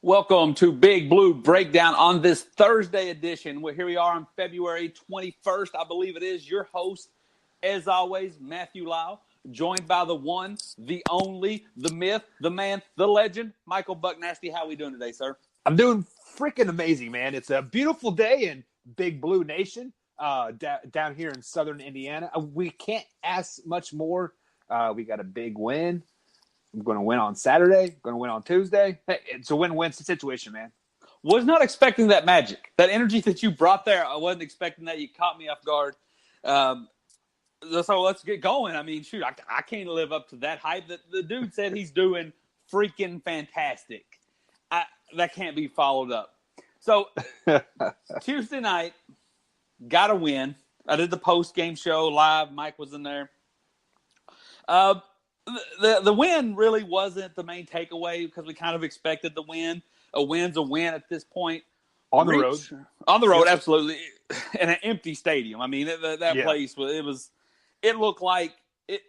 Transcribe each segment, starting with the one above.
Welcome to Big Blue Breakdown on this Thursday edition. Here we are on February 21st, I believe it is. Your host, as always, Matthew Lau, joined by the one, the only, the myth, the man, the legend, Michael Bucknasty. How are we doing today, sir? I'm doing freaking amazing, man. It's a beautiful day in Big Blue Nation down here in southern Indiana. We can't ask much more. We got a big win. I'm going to win on Saturday. Going to win on Tuesday. Hey, it's a win-win situation, man. Was not expecting that magic. That energy that you brought there, I wasn't expecting that. You caught me off guard. So let's get going. I mean, shoot, I can't live up to that hype. The dude said he's doing freaking fantastic. That can't be followed up. So Tuesday night, got a win. I did the post-game show live. Mike was in there. The win really wasn't the main takeaway because we kind of expected the win. A win's a win at this point. On the road. On the road, yep. Absolutely. In an empty stadium. I mean, that place, it looked like it.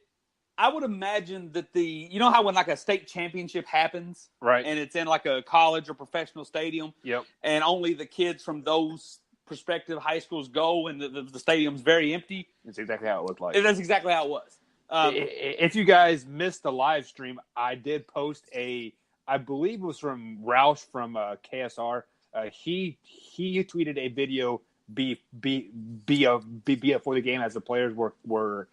I would imagine that you know how when like a state championship happens? Right. And it's in like a college or professional stadium? Yep. And only the kids from those prospective high schools go and the stadium's very empty. That's exactly how it looked like. That's exactly how it was. If you guys missed the live stream, I did post I believe it was from Roush from KSR. He tweeted a video before the game as the players were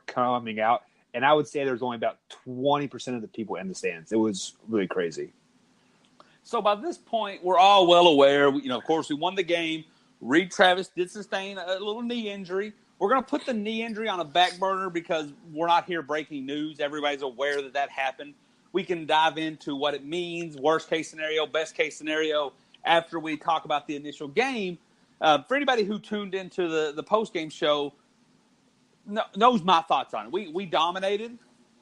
coming out, and I would say there was only about 20% of the people in the stands. It was really crazy. So by this point, we're all well aware. Of course, we won the game. Reed Travis did sustain a little knee injury. We're going to put the knee injury on a back burner because we're not here breaking news. Everybody's aware that happened. We can dive into what it means, worst case scenario, best case scenario, after we talk about the initial game. For anybody who tuned into the post-game show, knows my thoughts on it. We dominated.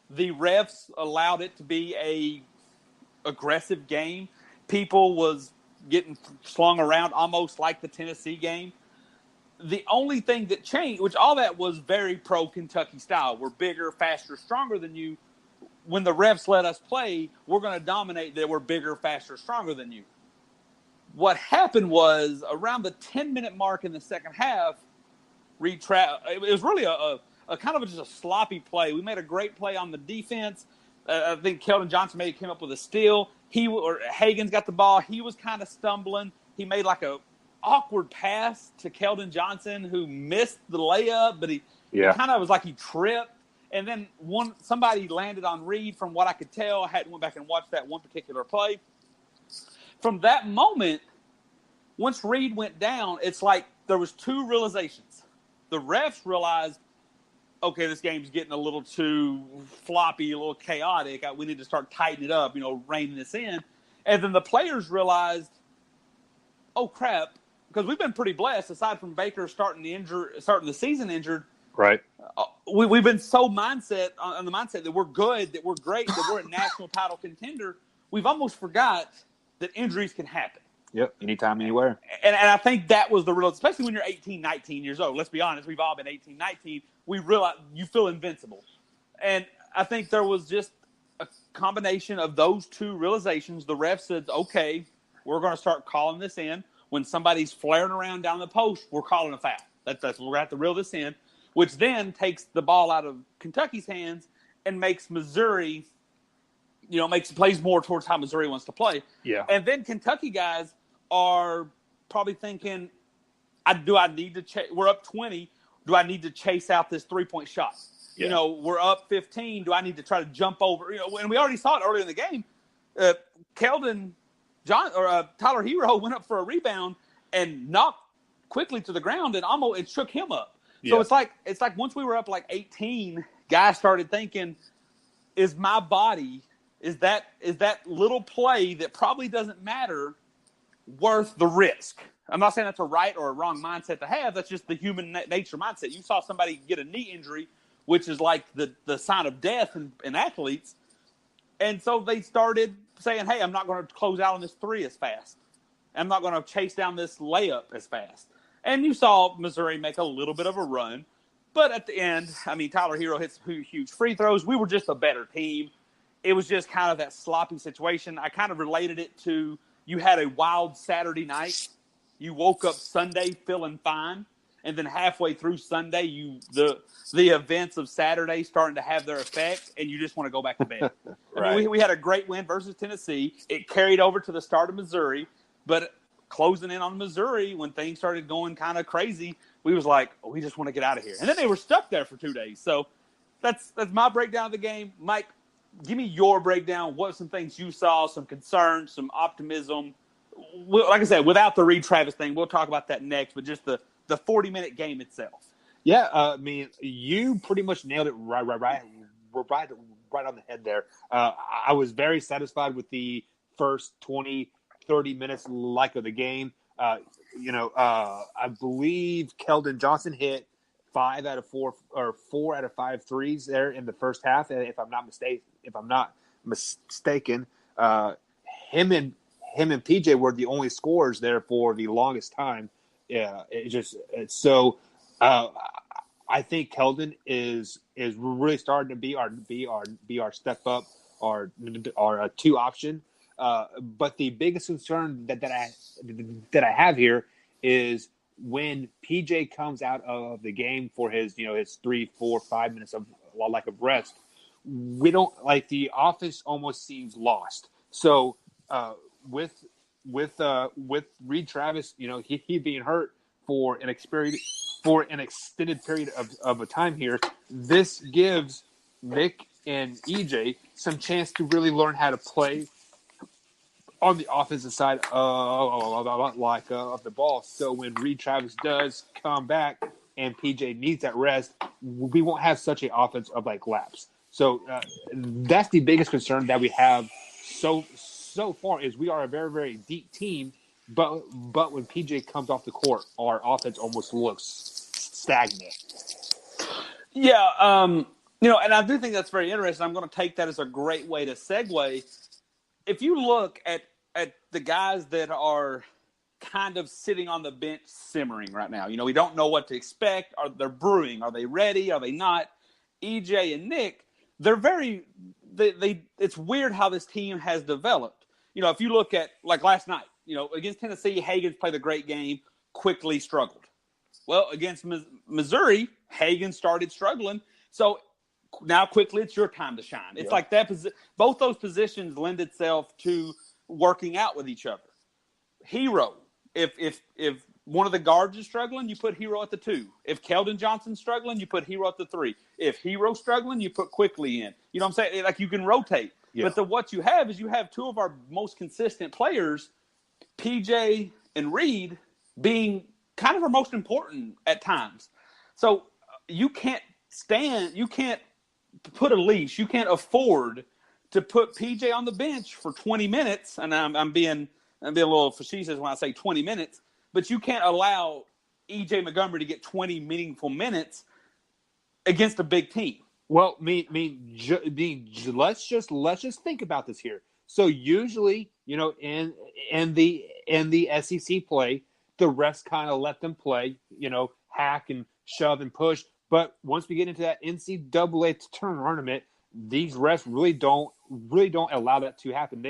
The refs allowed it to be a aggressive game. People was getting slung around almost like the Tennessee game. The only thing that changed, which all that was very pro-Kentucky style. We're bigger, faster, stronger than you. When the refs let us play, we're going to dominate that we're bigger, faster, stronger than you. What happened was around the 10-minute mark in the second half, it was really a kind of just a sloppy play. We made a great play on the defense. I think Keldon Johnson maybe came up with a steal. Hagen's got the ball. He was kind of stumbling. He made like a awkward pass to Keldon Johnson, who missed the layup, but he kind of was like he tripped. And then somebody landed on Reed, from what I could tell. I hadn't went back and watched that one particular play. From that moment, once Reed went down, it's like there was two realizations. The refs realized, okay, this game's getting a little too floppy, a little chaotic. We need to start tightening it up, reining this in. And then the players realized, oh, crap, because we've been pretty blessed, aside from Baker starting the season injured. Right. We've been so on the mindset that we're good, that we're great, that we're a national title contender. We've almost forgot that injuries can happen. Yep, anytime, anywhere. And I think that was the real, especially when you're 18, 19 years old. Let's be honest, we've all been 18, 19. We realize you feel invincible. And I think there was just a combination of those two realizations. The ref said, okay, we're going to start calling this in. When somebody's flaring around down the post, we're calling a foul. That's we're going to have to reel this in, which then takes the ball out of Kentucky's hands and makes Missouri, plays more towards how Missouri wants to play. Yeah. And then Kentucky guys are probably thinking, we're up 20. Do I need to chase out this 3-point shot? Yeah. We're up 15. Do I need to try to jump over? And we already saw it earlier in the game. Tyler Hero went up for a rebound and knocked quickly to the ground, and almost it shook him up. Yeah. So it's like once we were up like 18, guys started thinking, is that little play that probably doesn't matter worth the risk? I'm not saying that's a right or a wrong mindset to have. That's just the human nature mindset. You saw somebody get a knee injury, which is like the sign of death in athletes. And so they started saying, hey, I'm not going to close out on this three as fast. I'm not going to chase down this layup as fast. And you saw Missouri make a little bit of a run. But at the end, Tyler Hero hits huge free throws. We were just a better team. It was just kind of that sloppy situation. I kind of related it to You had a wild Saturday night. You woke up Sunday feeling fine, and then halfway through Sunday, the events of Saturday starting to have their effect, and you just want to go back to bed. Right. I mean, we had a great win versus Tennessee. It carried over to the start of Missouri, but closing in on Missouri when things started going kind of crazy, we was like, oh, we just want to get out of here. And then they were stuck there for 2 days. So that's my breakdown of the game. Mike, give me your breakdown. What are some things you saw, some concerns, some optimism? Like I said, without the Reed Travis thing, we'll talk about that next, but just the 40-minute game itself. Yeah, I mean, you pretty much nailed it right on the head there. I was very satisfied with the first 20, 30 minutes of the game. I believe Keldon Johnson hit 5 out of 4 or 4 out of 5 threes there in the first half, if I'm not mistaken. Him and PJ were the only scorers there for the longest time. Yeah, I think Keldon is really starting to be our step up, our 2 option. But the biggest concern that I have here is when PJ comes out of the game for his 3, 4, 5 minutes of rest. We don't the offense almost seems lost. So with Reed Travis, he being hurt for an extended period of a time here, this gives Nick and EJ some chance to really learn how to play on the offensive side of the ball. So when Reed Travis does come back and PJ needs that rest, we won't have such an offense of laps. So that's the biggest concern that we have so far is we are a very, very deep team, but when PJ comes off the court, our offense almost looks stagnant. Yeah, and I do think that's very interesting. I'm going to take that as a great way to segue. If you look at the guys that are kind of sitting on the bench simmering right now, we don't know what to expect. They're brewing? Are they ready? Are they not? EJ and Nick, they're very it's weird how this team has developed. If you look at last night, against Tennessee, Hagan's played a great game, quickly struggled. Well, against Missouri, Hagan started struggling. So now quickly it's your time to shine. It's like that. Both those positions lend itself to working out with each other. Hero, if one of the guards is struggling, you put Hero at the 2. If Keldon Johnson's struggling, you put Hero at the 3. If Hero's struggling, you put Quickly in. You know what I'm saying? You can rotate. Yeah. But what you have is you have 2 of our most consistent players, PJ and Reed, being kind of our most important at times. So you can't put a leash. You can't afford to put PJ on the bench for 20 minutes. And I'm being a little facetious when I say 20 minutes, but you can't allow EJ Montgomery to get 20 meaningful minutes against a big team. Well, let's just think about this here. So usually, in the SEC play, the refs kind of let them play, hack and shove and push. But once we get into that NCAA tournament, these refs really don't allow that to happen.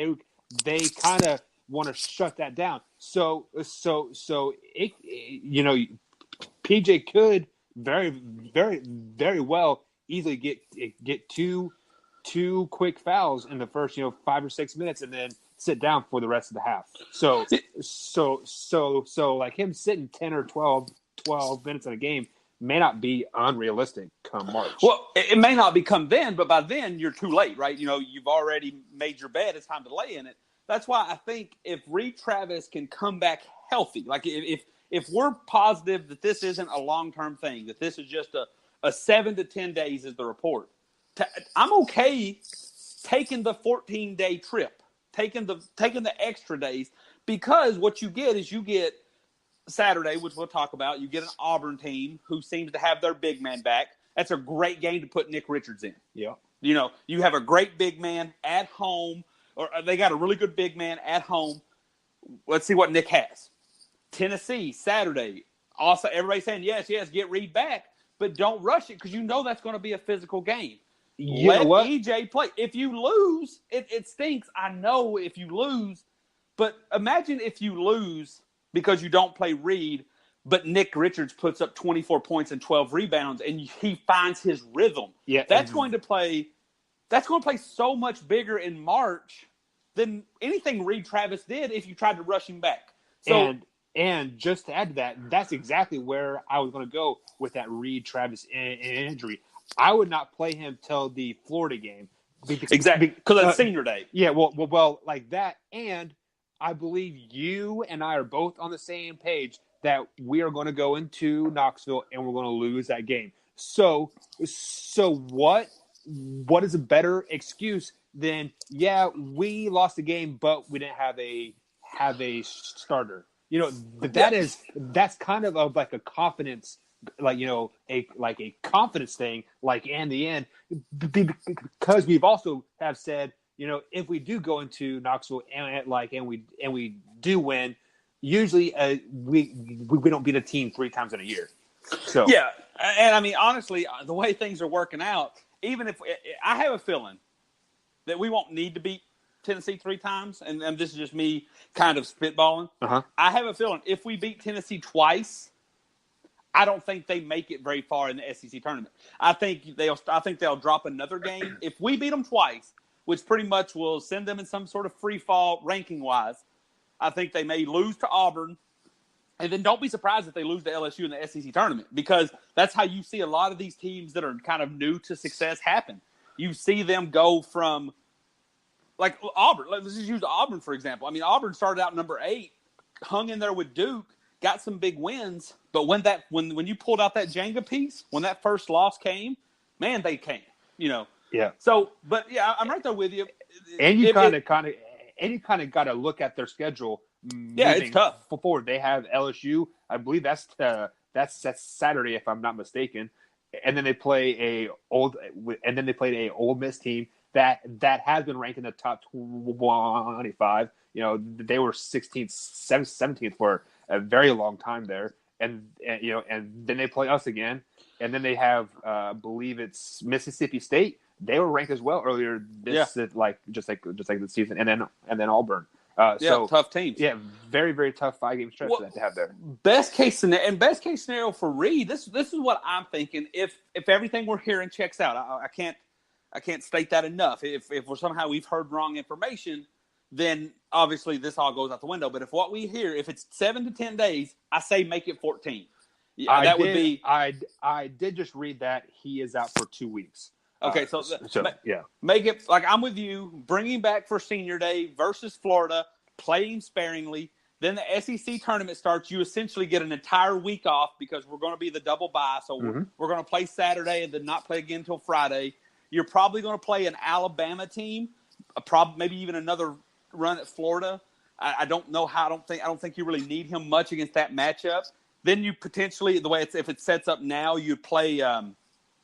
They kind of want to shut that down. So it, PJ could very, very, very well easily get two quick fouls in the first 5 or 6 minutes and then sit down for the rest of the half. So him sitting 10 or 12 minutes in a game may not be unrealistic come March. Well, it may not become then, but by then you're too late, right? You've already made your bed. It's time to lay in it. That's why I think if Reed Travis can come back healthy, if we're positive that this isn't a long-term thing, that this is just a 7 to 10 days is the report, I'm okay taking the 14-day trip, taking the extra days, because what you get is you get Saturday, which we'll talk about, you get an Auburn team who seems to have their big man back. That's a great game to put Nick Richards in. Yeah. You have a great big man at home, or they got a really good big man at home. Let's see what Nick has. Tennessee, Saturday. Also, everybody's saying, yes, get Reed back, but don't rush it because that's going to be a physical game. Let EJ play. If you lose, it stinks. I know if you lose, But imagine if you lose because you don't play Reed, but Nick Richards puts up 24 points and 12 rebounds, and he finds his rhythm. Yeah, That's going to play so much bigger in March than anything Reed Travis did if you tried to rush him back. So, and just to add to that, that's exactly where I was going to go with that Reed Travis injury. I would not play him till the Florida game. Exactly, because it's senior day. Yeah, well, like that. And I believe you and I are both on the same page that we are going to go into Knoxville and we're going to lose that game. So what is a better excuse than, yeah, we lost the game, but we didn't have a starter. You know, that's kind of like a confidence, like, you know, a confidence thing, like in the end, because we've also have said, you know, if we do go into Knoxville and we do win, usually we don't beat a team 3 times in a year. So yeah, and I mean, honestly, the way things are working out, even if I have a feeling that we won't need to beat Tennessee 3 times, and this is just me kind of spitballing. I have a feeling if we beat Tennessee twice, I don't think they make it very far in the SEC tournament. I think they'll drop another game. If we beat them twice, which pretty much will send them in some sort of free fall ranking wise, I think they may lose to Auburn. And then don't be surprised if they lose to LSU in the SEC tournament, because that's how you see a lot of these teams that are kind of new to success happen. You see them go from, like Auburn. Let's just use Auburn, for example. I mean, Auburn started out number 8, hung in there with Duke, got some big wins. But when you pulled out that Jenga piece, when that first loss came, man, they came, you know. Yeah. So, but yeah, I'm right there with you. And you kind of got to look at their schedule. Yeah, it's tough. Forward, they have LSU. I believe that's Saturday, if I'm not mistaken. And then they play a Ole Miss team that has been ranked in the top 25. You know, they were 16th, 17th for a very long time there. And you know, and then they play us again. And then they have, I believe it's Mississippi State. They were ranked as well earlier just like the season. And then Auburn. So tough teams. Yeah, very, very tough 5-game stretch that to have there. Best case scenario for Reed. This is what I'm thinking. If everything we're hearing checks out, I can't state that enough. If we've heard wrong information, then obviously this all goes out the window. But if what we hear, if it's 7 to 10 days, I say make it 14. I did just read that he is out for 2 weeks. Okay, so yeah, make it like I'm with you. Bring him back for Senior Day versus Florida. Play him sparingly. Then the SEC tournament starts. You essentially get an entire week off because we're going to be the double bye. So we're going to play Saturday and then not play again until Friday. You're probably going to play an Alabama team, maybe even another run at Florida. I don't know how. I don't think you really need him much against that matchup. Then you potentially, the way if it sets up now, you play.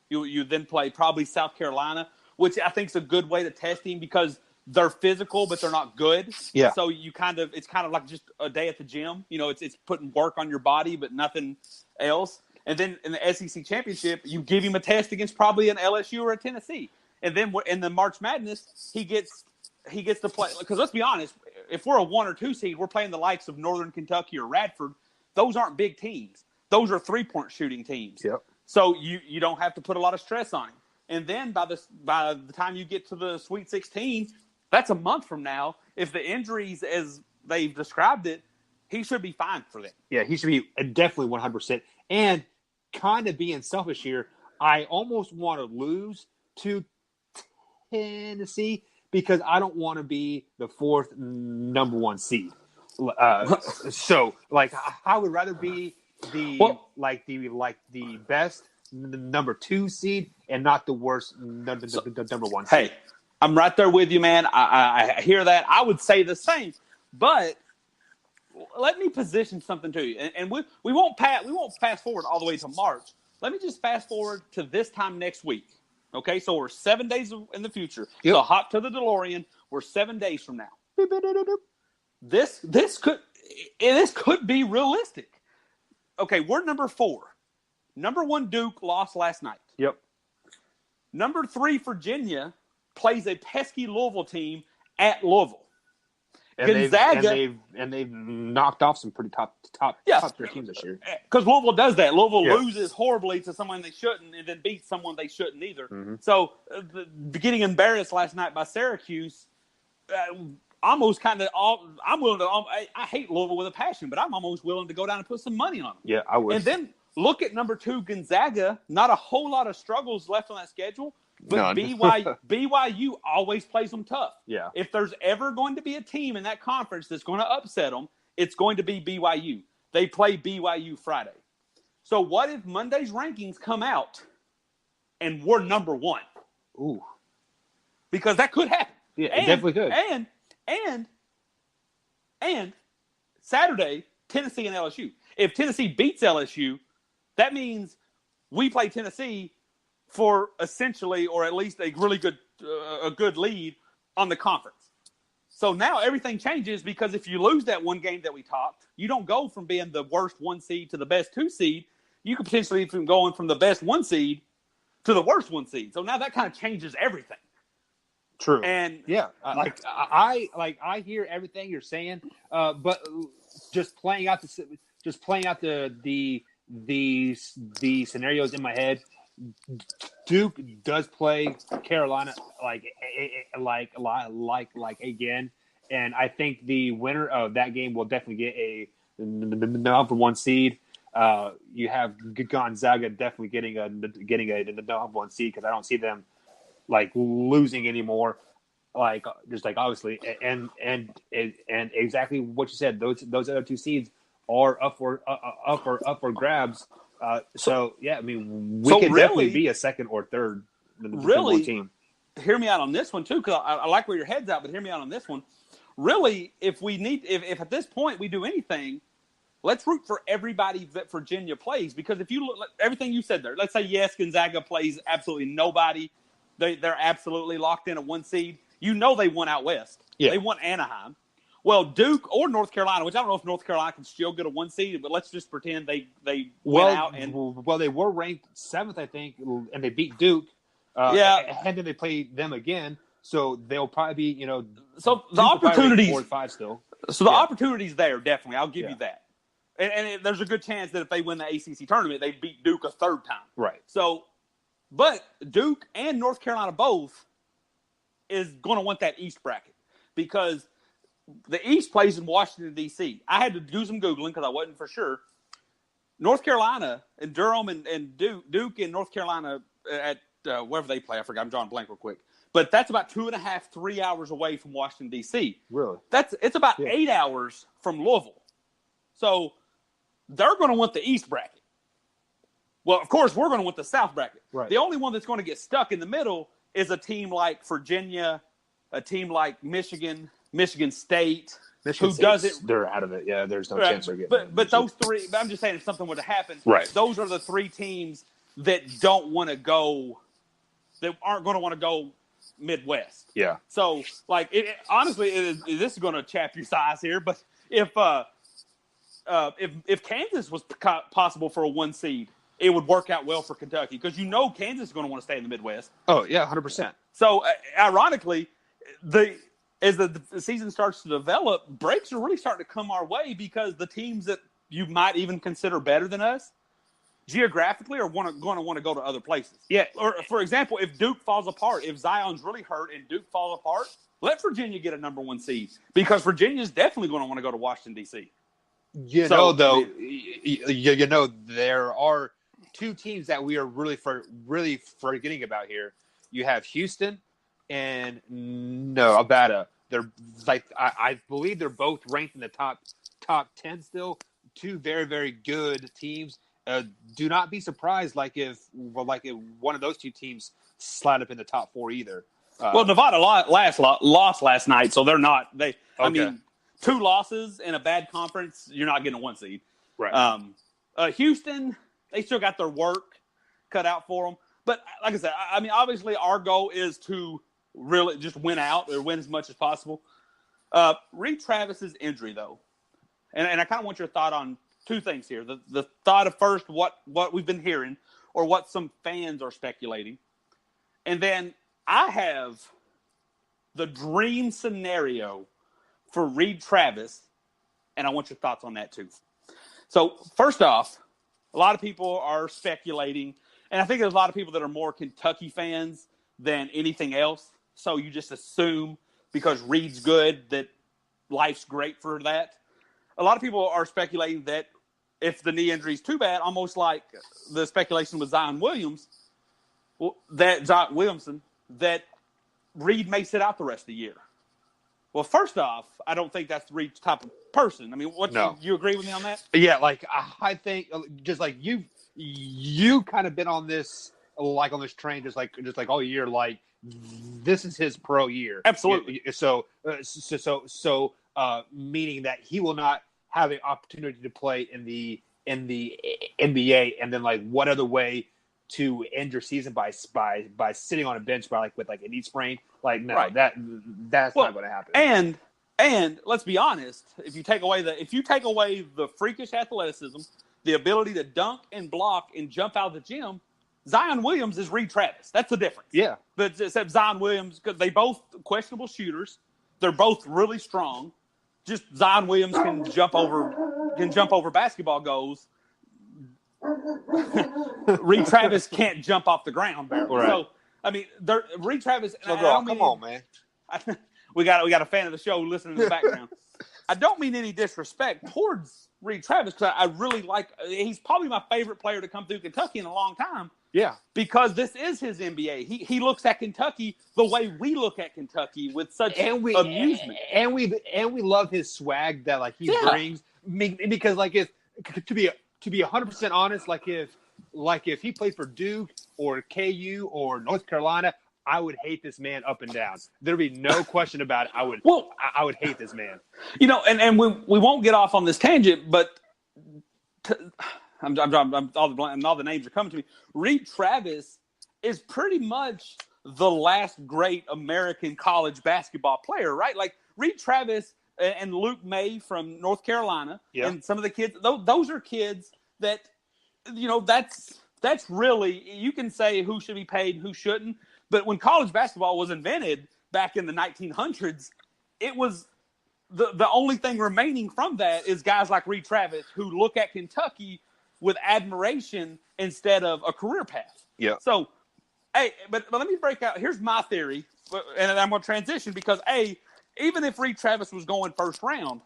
You then play probably South Carolina, which I think is a good way to test him because they're physical, but they're not good. Yeah. So it's kind of like just a day at the gym. You know, it's putting work on your body, but nothing else. And then in the SEC championship, you give him a test against probably an LSU or a Tennessee. And then in the March Madness, he gets to play. Because let's be honest, if we're a 1 or 2 seed, we're playing the likes of Northern Kentucky or Radford. Those aren't big teams. Those are 3-point shooting teams. Yep. So you don't have to put a lot of stress on him. And then by the time you get to the Sweet 16, that's a month from now. If the injuries as they've described it, he should be fine for them. Yeah, he should be definitely 100%. And kind of being selfish here, I almost want to lose to Tennessee because I don't want to be the 4th number 1 seed. So, like, I would rather be the best number 2 seed and not the worst number 1 seed. Hey, I'm right there with you, man. I hear that. I would say the same, but let me position something to you, and we won't fast forward all the way to March. Let me just fast forward to this time next week. Okay, so we're 7 days in the future. Yep. So hop to the DeLorean. We're 7 days from now. This could be realistic. Okay, we're number 4. Number 1 Duke lost last night. Yep. Number 3 Virginia plays a pesky Louisville team at Louisville. And Gonzaga, they've knocked off some pretty top tier teams this year. Because Louisville does that. Louisville Yeah. loses horribly to someone they shouldn't, and then beats someone they shouldn't either. Mm-hmm. So, getting embarrassed last night by Syracuse, almost kind of. I'm willing to. I hate Louisville with a passion, but I'm almost willing to go down and put some money on them. Yeah, I would. And then look at number 2, Gonzaga. Not a whole lot of struggles left on that schedule. But BYU always plays them tough. Yeah. If there's ever going to be a team in that conference that's going to upset them, it's going to be BYU. They play BYU Friday. So what if Monday's rankings come out and we're number 1? Ooh. Because that could happen. Yeah, it definitely could. And Saturday, Tennessee and LSU. If Tennessee beats LSU, that means we play Tennessee for essentially, or at least a really good lead on the conference. So now everything changes because if you lose that one game that we talked, you don't go from being the worst 1 seed to the best 2 seed. You could potentially from going from the best 1 seed to the worst 1 seed. So now that kind of changes everything. True. And yeah, I hear everything you're saying, but just playing out the scenarios in my head. Duke does play Carolina like again, and I think the winner of that game will definitely get a number 1 seed. You have Gonzaga definitely getting a number 1 seed because I don't see them like losing anymore. Obviously, and exactly what you said. Those other 2 seeds are up for grabs. So yeah, I mean, we could definitely be a second or third team. Hear me out on this one too, because I like where your head's at, but hear me out on this one. Really, if at this point we do anything, let's root for everybody that Virginia plays, because if you look everything you said there, let's say yes, Gonzaga plays absolutely nobody, they're absolutely locked in at 1 seed. You know they won out west. Yeah. They won Anaheim. Well, Duke or North Carolina, which I don't know if North Carolina can still get a 1 seed, but let's just pretend they went out. Well, they were ranked 7th, I think, and they beat Duke. And then they played them again, so they'll probably be, So the opportunities 4 or 5 still. So the opportunities there, definitely. I'll give you that. And there's a good chance that if they win the ACC tournament, they beat Duke a 3rd time. Right. So, but Duke and North Carolina both is going to want that East bracket because the East plays in Washington, D.C. I had to do some Googling because I wasn't for sure. North Carolina and Durham and Duke and North Carolina at wherever they play. I forgot. I'm drawing a blank real quick. But that's about 2.5, 3 hours away from Washington, D.C. Really? It's about 8 hours from Louisville. So they're going to want the East bracket. Well, of course, we're going to want the South bracket. Right. The only one that's going to get stuck in the middle is a team like Virginia, a team like Michigan State, who does it. They're out of it. Yeah, there's no chance they're getting it. But those 3, I'm just saying if something were to happen, right. Those are the 3 teams that don't want to go, that aren't going to want to go Midwest. Yeah. So, honestly, this is going to chap your size here, but if Kansas was possible for a 1 seed, it would work out well for Kentucky because Kansas is going to want to stay in the Midwest. Oh, yeah, 100%. So, ironically, as the season starts to develop, breaks are really starting to come our way because the teams that you might even consider better than us geographically are going to want to go to other places. Yeah. Or, for example, if Duke falls apart, if Zion's really hurt and Duke falls apart, let Virginia get a number 1 seed because Virginia is definitely going to want to go to Washington, D.C. There are 2 teams that we are really forgetting about here. You have Houston and Nevada. They're I believe they're both ranked in the top 10 still. 2 very, very good teams. Do not be surprised if one of those 2 teams slide up in the top 4 either. Nevada lost last night, so they're not. I mean, 2 losses in a bad conference, you're not getting a 1 seed. Right. Houston, they still got their work cut out for them. But like I said, I mean, obviously our goal is to really just win out or win as much as possible. Reed Travis's injury, though, and I kind of want your thought on 2 things here. The thought of first what we've been hearing or what some fans are speculating. And then I have the dream scenario for Reed Travis, and I want your thoughts on that too. So first off, a lot of people are speculating, and I think there's a lot of people that are more Kentucky fans than anything else. So you just assume because Reed's good that life's great for that. A lot of people are speculating that if the knee injury is too bad, almost like the speculation with Zion Williamson, that Reed may sit out the rest of the year. Well, first off, I don't think that's Reed's type of person. I mean, you agree with me on that? Yeah, like I think just like you kind of been on this train just like all year. Like this is his pro year. Absolutely. So meaning that he will not have an opportunity to play in the NBA, and then like what other way to end your season by sitting on a bench with a knee sprain? Like no, right. that's not going to happen. And let's be honest, if you take away the freakish athleticism, the ability to dunk and block and jump out of the gym, Zion Williams is Reed Travis. That's the difference. Yeah. But except Zion Williams, because they both questionable shooters, they're both really strong. Just Zion Williams can jump over basketball goals. Reed Travis can't jump off the ground barely. Right. So I mean, Reed Travis. Come on, man. We got a fan of the show listening in the background. I don't mean any disrespect towards Reed Travis because I really like. He's probably my favorite player to come through Kentucky in a long time. Yeah, because this is his NBA. He looks at Kentucky the way we look at Kentucky with such amusement, and we love his swag that he brings. Because if to be 100% honest, if he played for Duke or KU or North Carolina, I would hate this man up and down. There'd be no question about it. I would hate this man. And we won't get off on this tangent, but all the names are coming to me. Reed Travis is pretty much the last great American college basketball player, right? Like Reed Travis and Luke May from North Carolina, and some of the kids. Those are kids that, that's really, you can say who should be paid and who shouldn't. But when college basketball was invented back in the 1900s, it was the only thing remaining from that is guys like Reed Travis who look at Kentucky with admiration instead of a career path. Yeah. So, but let me break out. Here's my theory, and I'm going to transition because, even if Reed Travis was going first round,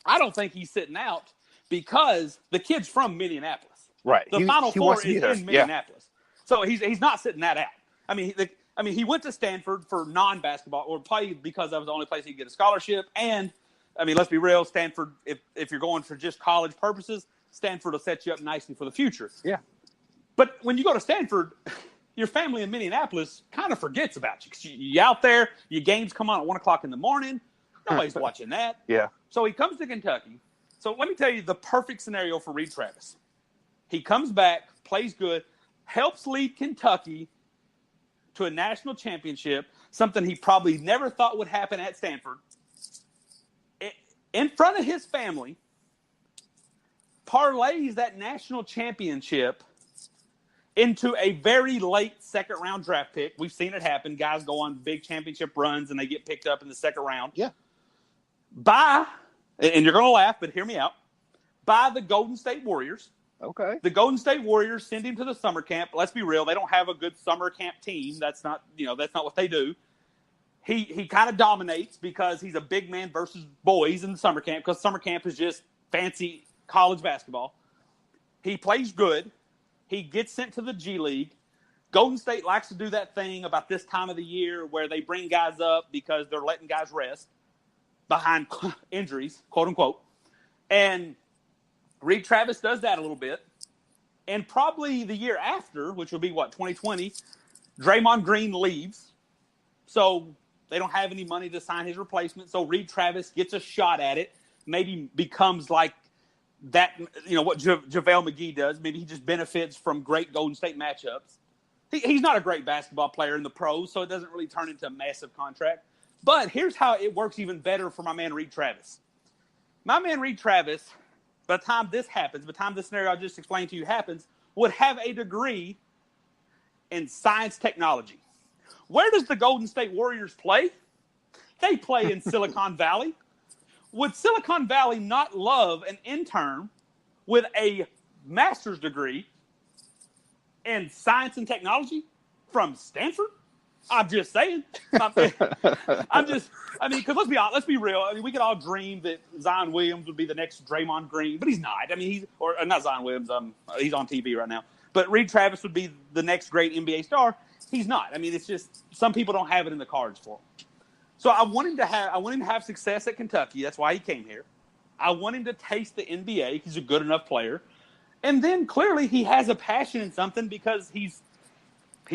I don't think he's sitting out because the kid's from Minneapolis. Right. The Final Four is in Minneapolis. Yeah. So he's not sitting that out. I mean, he went to Stanford for non-basketball or played because that was the only place he could get a scholarship. And, let's be real, Stanford, if you're going for just college purposes, Stanford will set you up nicely for the future. Yeah. But when you go to Stanford, your family in Minneapolis kind of forgets about you because you're out there, your games come on at 1 o'clock in the morning. Nobody's watching that. Yeah. So he comes to Kentucky. So let me tell you the perfect scenario for Reed Travis. He comes back, plays good, helps lead Kentucky to a national championship, something he probably never thought would happen at Stanford. In front of his family, parlays that national championship into a very late second-round draft pick. We've seen it happen. Guys go on big championship runs, and they get picked up in the second round. Yeah. And you're going to laugh, but hear me out, by the Golden State Warriors. Okay. The Golden State Warriors send him to the summer camp. Let's be real. They don't have a good summer camp team. That's not what they do. He kind of dominates because he's a big man versus boys in the summer camp because summer camp is just fancy college basketball. He plays good. He gets sent to the G League. Golden State likes to do that thing about this time of the year where they bring guys up because they're letting guys rest behind injuries, quote unquote. And Reed Travis does that a little bit. And probably the year after, which will be 2020, Draymond Green leaves. So they don't have any money to sign his replacement. So Reed Travis gets a shot at it, maybe becomes like that, what JaVale McGee does. Maybe he just benefits from great Golden State matchups. He's not a great basketball player in the pros, so it doesn't really turn into a massive contract. But here's how it works even better for my man Reed Travis. My man Reed Travis, by the time this happens, by the time the scenario I just explained to you happens, would have a degree in science technology. Where does the Golden State Warriors play? They play in Silicon Valley. Would Silicon Valley not love an intern with a master's degree in science and technology from Stanford? I'm just saying. Because let's be honest, let's be real. I mean, we could all dream that Zion Williams would be the next Draymond Green, but he's not. I mean, not Zion Williams. He's on TV right now. But Reed Travis would be the next great NBA star. He's not. I mean, it's just some people don't have it in the cards for him. So I want him to have success at Kentucky. That's why he came here. I want him to taste the NBA. He's a good enough player. And then clearly he has a passion in something because he's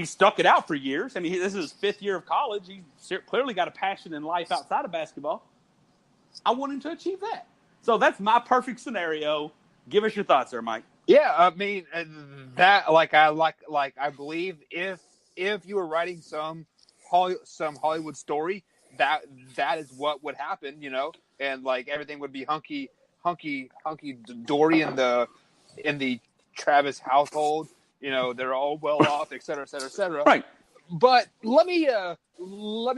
stuck it out for years. I mean, this is his 5th year of college. He's clearly got a passion in life outside of basketball. I want him to achieve that. So that's my perfect scenario. Give us your thoughts there, Mike. Yeah, I mean that. I believe if you were writing some Hollywood story, that is what would happen, and like everything would be hunky dory in the Travis household. They're all well off, et cetera, et cetera, et cetera. Right. But let me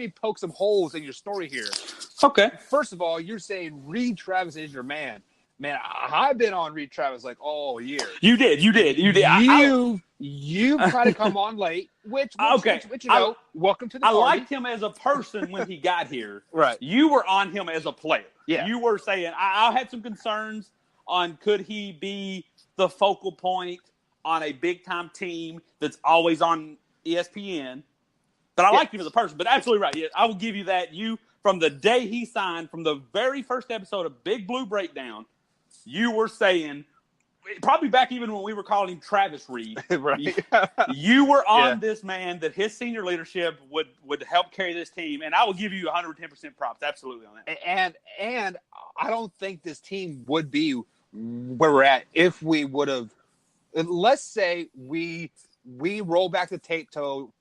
poke some holes in your story here. Okay. First of all, you're saying Reed Travis is your man. Man, I've been on Reed Travis like all year. You did. You tried to come on late, which welcome to the party. I liked him as a person when he got here. Right. You were on him as a player. Yeah. You were saying I had some concerns on could he be the focal point on a big time team that's always on ESPN. But I liked him as a person. But absolutely right. Yeah, I will give you that. You from the day he signed, from the very first episode of Big Blue Breakdown, you were saying, probably back even when we were calling him Travis Reed, right? You were on this man that his senior leadership would help carry this team, and I will give you 110% props, absolutely on that. And I don't think this team would be where we're at if we would have. Let's say we roll back the tape to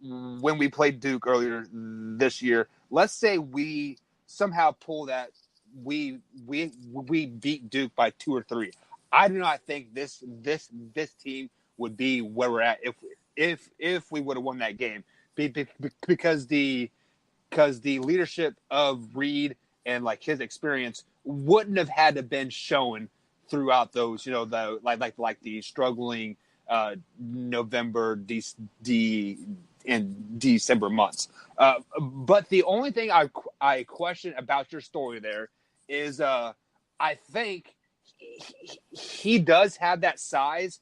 when we played Duke earlier this year. Let's say we somehow pull that. We beat Duke by 2 or 3. I do not think this team would be where we're at if we would have won that game, because the leadership of Reed and like his experience wouldn't have had to been shown throughout those the struggling November and December months. But the only thing I question about your story there is I think he does have that size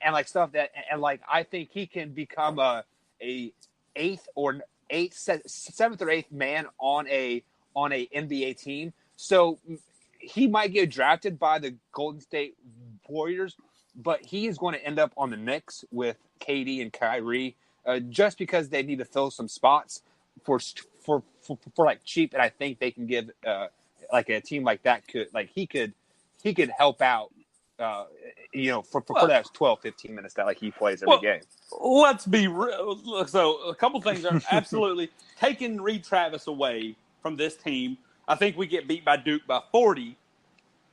and like stuff that, and like I think he can become a 7th or 8th man on a NBA team. So he might get drafted by the Golden State Warriors, but he is going to end up on the Knicks with KD and Kyrie, just because they need to fill some spots for like cheap, and I think they can give like a team like that he could help out for that 12-15 minutes that like he plays every game. Let's be real. So a couple things are absolutely taking Reed Travis away from this team. I think we get beat by Duke by 40.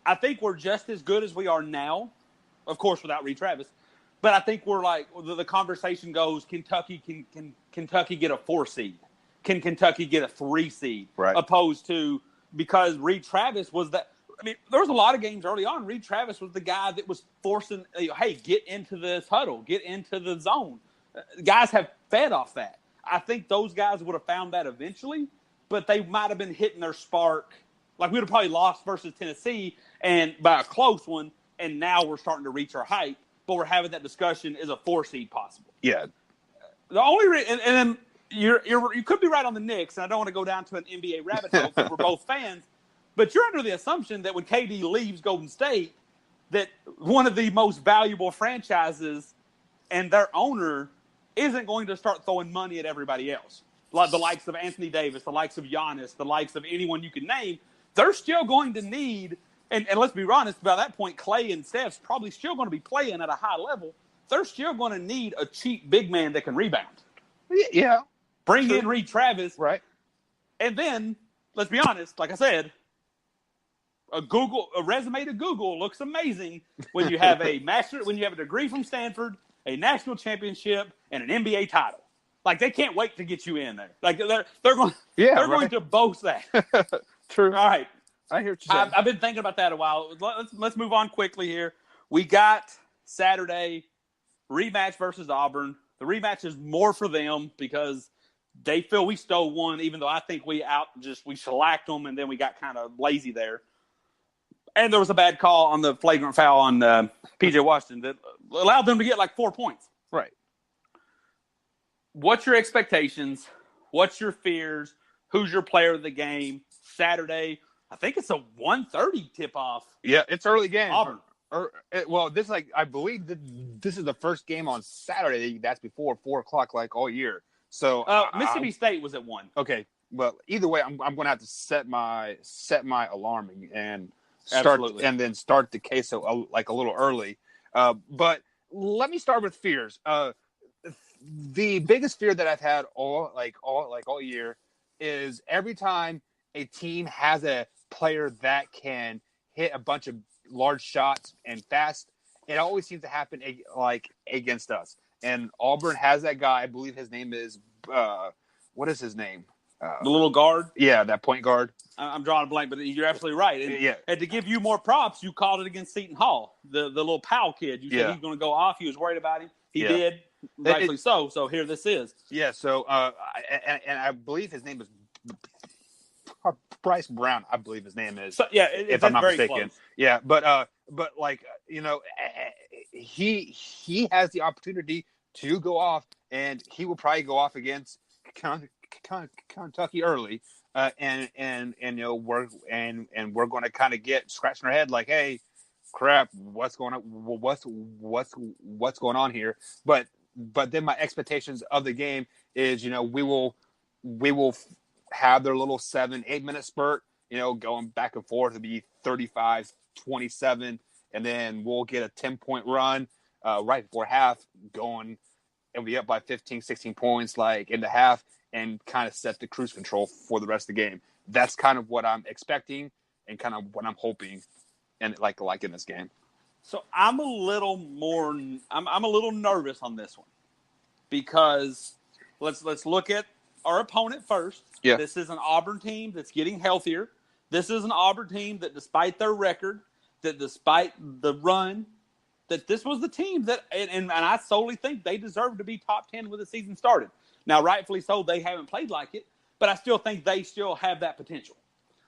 I think we're just as good as we are now, of course, without Reed Travis. But I think we're like the conversation goes: Kentucky can Kentucky get a 4 seed? Can Kentucky get a 3 seed? Right. Opposed to, because Reed Travis was that. I mean, there was a lot of games early on. Reed Travis was the guy that was forcing, hey, get into this huddle, get into the zone. Guys have fed off that. I think those guys would have found that eventually, but they might have been hitting their spark. Like we would have probably lost versus Tennessee and by a close one, and now we're starting to reach our height. But we're having that discussion: is a 4 seed possible? Yeah. The only and then you could be right on the Knicks, and I don't want to go down to an NBA rabbit hole because we're both fans. But you're under the assumption that when KD leaves Golden State, that one of the most valuable franchises and their owner isn't going to start throwing money at everybody else. Like the likes of Anthony Davis, the likes of Giannis, the likes of anyone you can name. They're still going to need, and let's be honest, by that point, Clay and Steph's probably still going to be playing at a high level. They're still going to need a cheap big man that can rebound. Yeah. Bring in Reed Travis. Right. And then, let's be honest, like I said, a resume to Google looks amazing when you have a degree from Stanford, a national championship, and an NBA title. Like they can't wait to get you in there. Like they're going going to boast that. True. All right. I hear what you're saying. I've been thinking about that a while. Let's move on quickly here. We got Saturday rematch versus Auburn. The rematch is more for them because they feel we stole one, even though I think we shellacked them, and then we got kind of lazy there. And there was a bad call on the flagrant foul on P.J. Washington that allowed them to get like 4 points. Right. What's your expectations? What's your fears? Who's your player of the game? Saturday, I think it's a 1:30 tip-off. Yeah, it's early game. Auburn. This is I believe this is the first game on Saturday that's before 4 o'clock like all year. So Mississippi State was at 1. Okay, well either way, I'm going to have to set my alarm and start start the queso like a little early. But let me start with fears. The biggest fear that I've had all year is every time a team has a player that can hit a bunch of large shots and fast, it always seems to happen against us. And Auburn has that guy. I believe his name is what is his name? The little guard. Yeah, that point guard. I'm drawing a blank, but you're absolutely right. And to give you more props, you called it against Seton Hall, the little Powell kid. You said he's going to go off. You was worried about him. He did, rightfully so. So here this is. Yeah. So and I believe his name is Bryce Brown. I believe his name is. So, yeah, if I'm not mistaken. Close. Yeah, but he has the opportunity to go off, and he will probably go off against Kentucky early. And we're going to kind of get scratching our head like, hey, crap, what's going on? What's going on here? But then my expectations of the game is, we will have their little 7-8 minute spurt, going back and forth to be 35-27, and then we'll get a 10-point run right before half going, and be up by 15-16 points like in the half, and kind of set the cruise control for the rest of the game. That's kind of what I'm expecting and kind of what I'm hoping, and like in this game. So I'm a little nervous on this one because let's look at our opponent first. Yeah. This is an Auburn team that's getting healthier. This is an Auburn team that, despite their record, that despite the run, that this was the team that, and I solely think they deserve to be top 10 when the season started. Now, rightfully so, they haven't played like it, but I still think they still have that potential.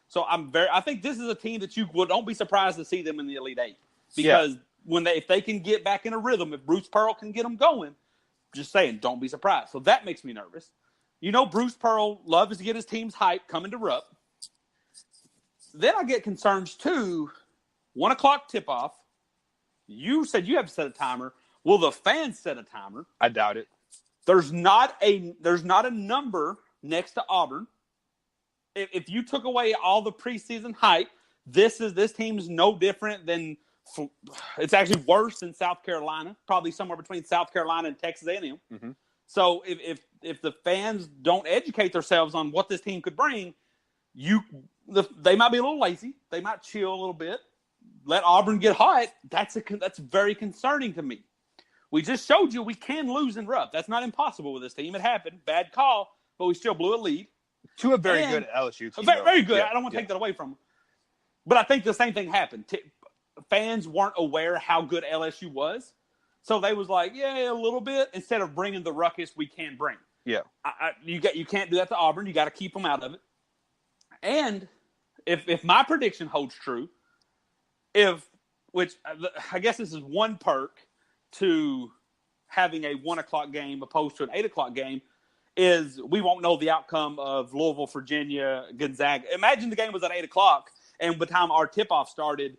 So I think this is a team that don't be surprised to see them in the Elite Eight, because if they can get back in a rhythm, if Bruce Pearl can get them going, just saying, don't be surprised. So that makes me nervous. Bruce Pearl loves to get his team's hype coming to Rupp. Then I get concerns too. 1 o'clock tip off. You said you have to set a timer. Will the fans set a timer? I doubt it. There's not a number next to Auburn. If you took away all the preseason hype, this team's no different than. It's actually worse than South Carolina. Probably somewhere between South Carolina and Texas A&M. Mm-hmm. So if the fans don't educate themselves on what this team could bring, they might be a little lazy. They might chill a little bit. Let Auburn get hot. That's very concerning to me. We just showed you we can lose in Rupp. That's not impossible with this team. It happened. Bad call, but we still blew a lead. To a very good LSU team. Very good. Yeah, I don't want to take that away from them. But I think the same thing happened. Fans weren't aware how good LSU was. So they was like, yeah, a little bit, instead of bringing the ruckus we can bring. Yeah. You can't do that to Auburn. You got to keep them out of it. And if my prediction holds true, which I guess this is one perk to having a 1 o'clock game opposed to an 8 o'clock game, is we won't know the outcome of Louisville, Virginia, Gonzaga. Imagine the game was at 8 o'clock, and by the time our tip-off started,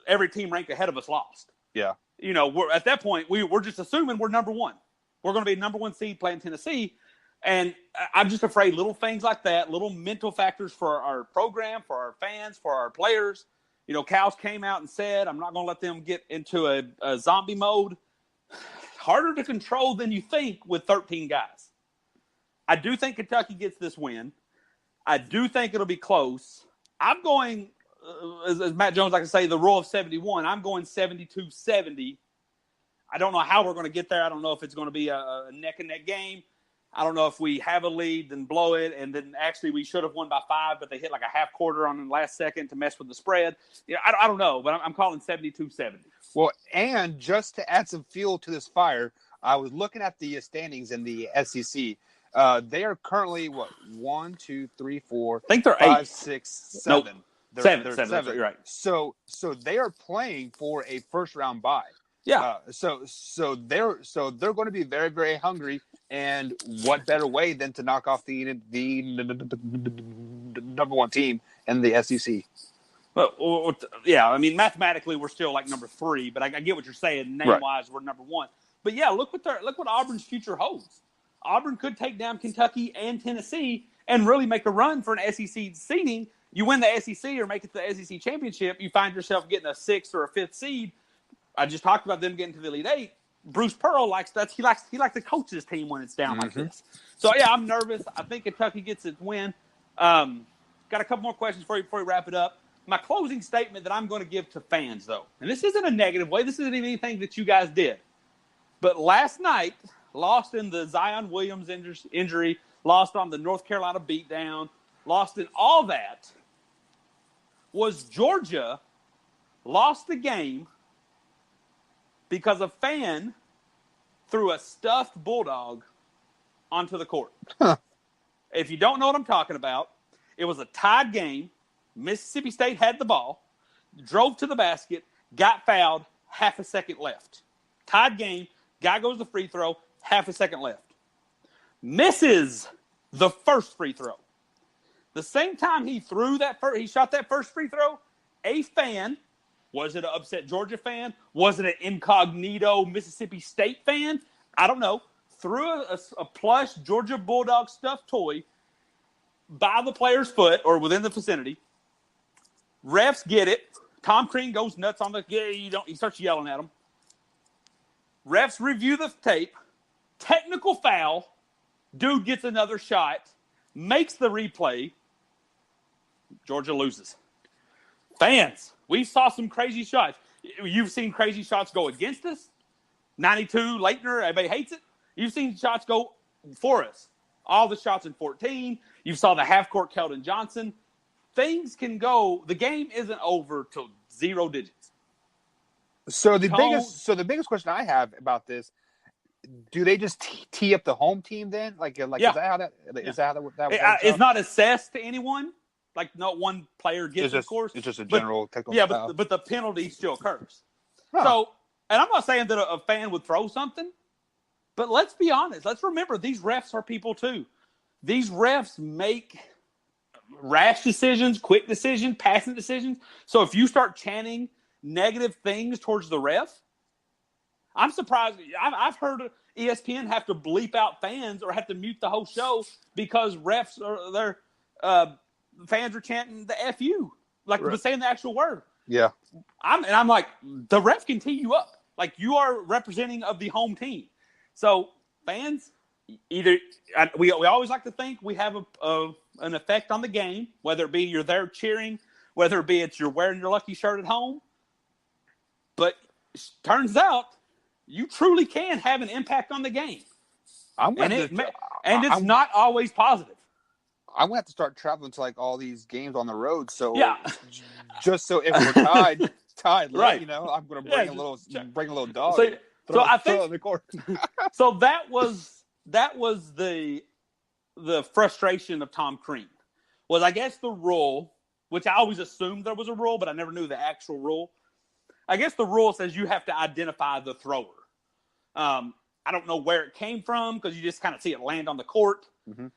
every team ranked ahead of us lost. Yeah. We're at that point, we're just assuming we're number one. We're going to be number one seed playing Tennessee. And I'm just afraid little things like that, little mental factors for our program, for our fans, for our players. Cal's came out and said, I'm not going to let them get into a zombie mode. Harder to control than you think with 13 guys. I do think Kentucky gets this win. I do think it'll be close. I'm going, as Matt Jones like to say, the rule of 71. I'm going 72-70. I don't know how we're going to get there. I don't know if it's going to be a neck-and-neck game. I don't know if we have a lead, then blow it, and then actually we should have won by 5, but they hit like a half quarter on the last second to mess with the spread. I don't know, but I'm calling 72-70. Well, and just to add some fuel to this fire, I was looking at the standings in the SEC. They are currently, 1, 2, 3, 4, I think they're 5, 8. 6, 7. Nope. They're Seven. You're right. So they are playing for a first round bye. Yeah. So they're going to be very, very hungry, and what better way than to knock off the number one team in the SEC? Well, yeah, I mean, mathematically we're still like number 3, but I get what you're saying. Name wise, we're number 1. But yeah, look what Auburn's future holds. Auburn could take down Kentucky and Tennessee and really make a run for an SEC seeding. You win the SEC or make it to the SEC championship, you find yourself getting a 6th or a 5th seed. I just talked about them getting to the Elite 8. Bruce Pearl likes that. He likes to coach his team when it's down like this. So yeah, I'm nervous. I think Kentucky gets its win. Got a couple more questions for you before we wrap it up. My closing statement that I'm going to give to fans, though, and this isn't a negative way. This isn't anything that you guys did. But last night, lost in the Zion Williams injury, lost on the North Carolina beatdown, lost in all that, was Georgia lost the game because a fan threw a stuffed bulldog onto the court. If you don't know what I'm talking about, it was a tied game. Mississippi State had the ball, drove to the basket, got fouled, half a second left. Tied game, guy goes to free throw, half a second left. Misses the first free throw. The same time he shot that first free throw, a fan, was it an upset Georgia fan? Was it an incognito Mississippi State fan? I don't know. Threw a plush Georgia Bulldog stuffed toy by the player's foot or within the vicinity. Refs get it. Tom Crean goes nuts on he starts yelling at him. Refs review the tape. Technical foul. Dude gets another shot. Makes the replay. Georgia loses. Fans, we saw some crazy shots. You've seen crazy shots go against us. 92, Leitner, everybody hates it. You've seen shots go for us. All the shots in 14. You saw the half-court Keldon Johnson. Things can go. The game isn't over till 0 digits. So the biggest question I have about this, do they just tee up the home team then? Is that how that works? It's not assessed to anyone. Like not one player gets, of course. It's just a general technical. Yeah, foul. but the penalty still occurs. Huh. So, and I'm not saying that a fan would throw something, but let's be honest. Let's remember these refs are people too. These refs make rash decisions, quick decisions, passing decisions. So if you start chanting negative things towards the ref, I'm surprised. I've heard ESPN have to bleep out fans or have to mute the whole show because refs fans are chanting the FU, but saying the actual word. Yeah. I'm like, the ref can tee you up. Like, you are representing of the home team. So, fans, we always like to think we have an effect on the game, whether it be you're there cheering, whether it be you're wearing your lucky shirt at home. But turns out you truly can have an impact on the game. It's not always positive. I'm gonna have to start traveling to all these games on the road. So just so if we're tied, right? I'm gonna bring a little dog. So I think the court. So that was the frustration of Tom Crean was, I guess, the rule, which I always assumed there was a rule, but I never knew the actual rule. I guess the rule says you have to identify the thrower. I don't know where it came from because you just kind of see it land on the court. Mm-hmm.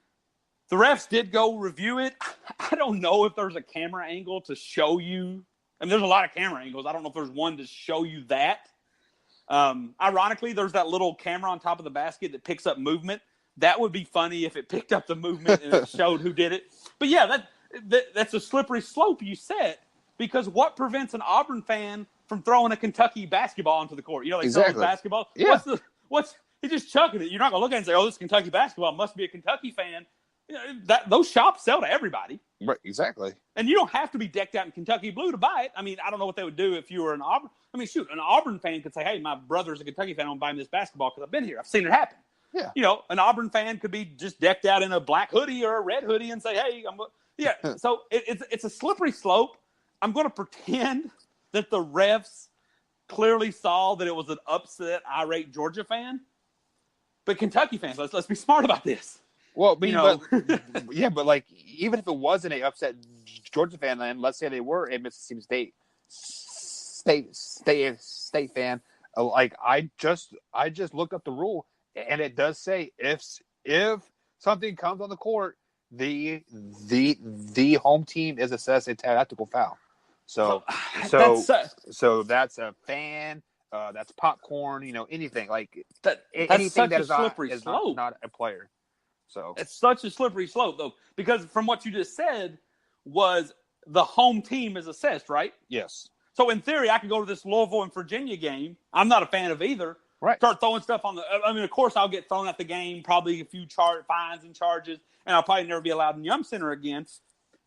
The refs did go review it. I don't know if there's a camera angle to show you. I mean, there's a lot of camera angles. I don't know if there's one to show you that. Ironically, there's that little camera on top of the basket that picks up movement. That would be funny if it picked up the movement and it showed who did it. But yeah, that's a slippery slope you set, because what prevents an Auburn fan from throwing a Kentucky basketball onto the court? Throwing basketball. Yeah. He's just chucking it. You're not gonna look at it and say, "Oh, this Kentucky basketball must be a Kentucky fan." Those shops sell to everybody. Right, exactly. And you don't have to be decked out in Kentucky blue to buy it. I mean, I don't know what they would do if you were an Auburn. I mean, shoot, an Auburn fan could say, hey, my brother's a Kentucky fan. I'm going to buy him this basketball because I've been here. I've seen it happen. Yeah. You know, an Auburn fan could be just decked out in a black hoodie or a red hoodie and say, hey, yeah. So it's a slippery slope. I'm going to pretend that the refs clearly saw that it was an upset, irate Georgia fan. But Kentucky fans, let's be smart about this. Well, I mean, but like, even if it wasn't a upset Georgia fan, and let's say they were a Mississippi State fan, like I just looked up the rule, and it does say if something comes on the court, the home team is assessed a tactical foul. So that's a fan. That's popcorn. You know, anything like that's anything that is not a player. So it's such a slippery slope, though, because from what you just said was the home team is assessed, right? Yes. So in theory, I could go to this Louisville and Virginia game. I'm not a fan of either. Right. Start throwing stuff on the. I mean, of course, I'll get thrown at the game, probably a few fines and charges, and I'll probably never be allowed in Yum Center again.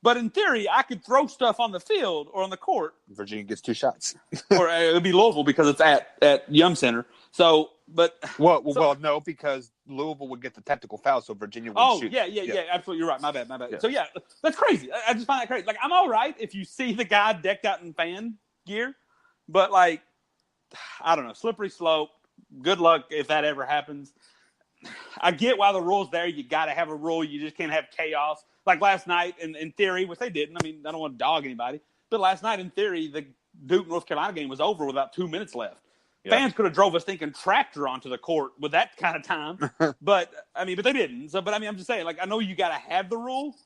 But in theory, I could throw stuff on the field or on the court. Virginia gets 2 shots. Or it would be Louisville because it's at Yum Center. So, but well, no, because Louisville would get the technical foul, so Virginia would shoot. Yeah, absolutely. You're right. My bad. Yeah. So, yeah, that's crazy. I just find that crazy. Like, I'm all right if you see the guy decked out in fan gear, but, like, I don't know, slippery slope. Good luck if that ever happens. I get why the rule's there. You got to have a rule. You just can't have chaos. Like last night, in theory, which they didn't. I mean, I don't want to dog anybody. But last night, in theory, the Duke-North Carolina game was over with about 2 minutes left. Yeah. Fans could have drove a stinking tractor onto the court with that kind of time. but they didn't. So, but, I mean, I'm just saying, like, I know you got to have the rule,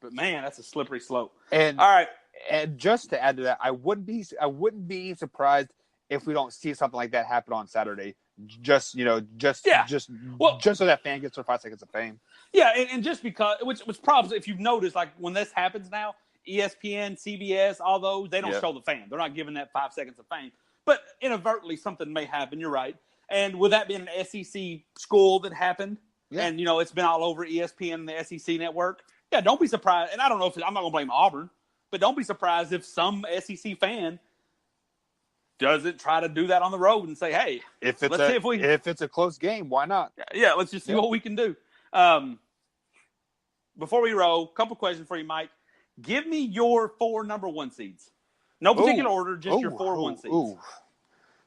but, man, that's a slippery slope. And all right. And just to add to that, I wouldn't be surprised if we don't see something like that happen on Saturday. Just so that fan gets their 5 seconds of fame. Yeah, and just because, which probably, if you've noticed, like when this happens now, ESPN, CBS, all those, they don't show the fan. They're not giving that 5 seconds of fame. But inadvertently, something may happen. You're right. And with that being an SEC school that happened, and, you know, it's been all over ESPN and the SEC network, yeah, don't be surprised. And I don't know if I'm not going to blame Auburn, but don't be surprised if some SEC fan doesn't try to do that on the road and say, hey, if it's a close game, why not? Yeah, let's just see what we can do. Before we roll, a couple questions for you, Mike. Give me your 4 number 1 seeds. No particular order, just your 4 1 seeds.